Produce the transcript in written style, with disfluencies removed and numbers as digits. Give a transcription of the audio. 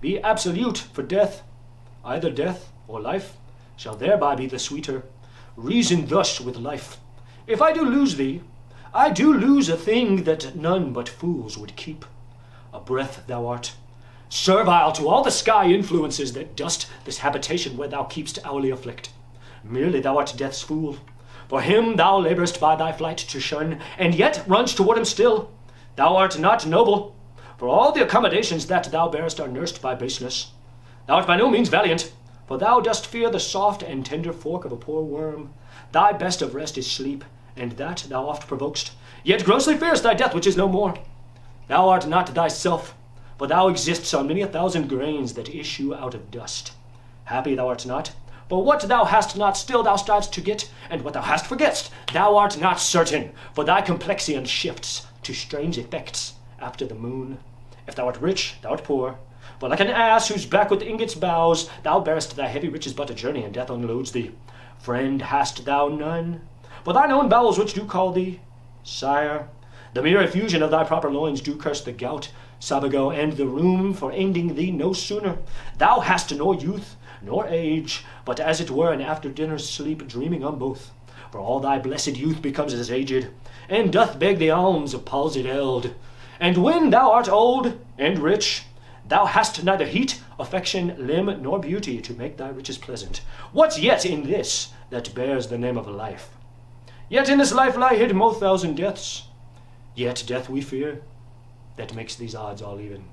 be absolute for death. Either death or life shall thereby be the sweeter. Reason thus with life. If I do lose thee, I do lose a thing that none but fools would keep. A breath thou art, servile to all the sky influences that dust this habitation where thou keep'st hourly afflict. Merely thou art death's fool. For him thou labour'st by thy flight to shun, and yet runs toward him still. Thou art not noble, for all the accommodations that thou bearest are nursed by baseness. Thou art by no means valiant, for thou dost fear the soft and tender fork of a poor worm. Thy best of rest is sleep, and that thou oft provokest, yet grossly fearest thy death which is no more. Thou art not thyself, for thou exists on many a thousand grains that issue out of dust. Happy thou art not, for what thou hast not still thou strivest to get, and what thou hast forgettest. Thou art not certain, for thy complexion shifts to strange effects after the moon. If thou art rich, thou art poor, for like an ass whose back with ingots bows, thou bearest thy heavy riches but a journey, and death unloads thee. Friend hast thou none, for thine own bowels which do call thee sire. The mere effusion of thy proper loins do curse the gout, sabago, and the rheum for ending thee no sooner. Thou hast nor youth nor age, but as it were an after-dinner sleep, dreaming on both. For all thy blessed youth becomes as aged, and doth beg the alms of palsied eld. And when thou art old and rich, thou hast neither heat, affection, limb, nor beauty to make thy riches pleasant. What yet in this that bears the name of life? Yet in this life lie hid mo thousand deaths. Yet death we fear, that makes these odds all even.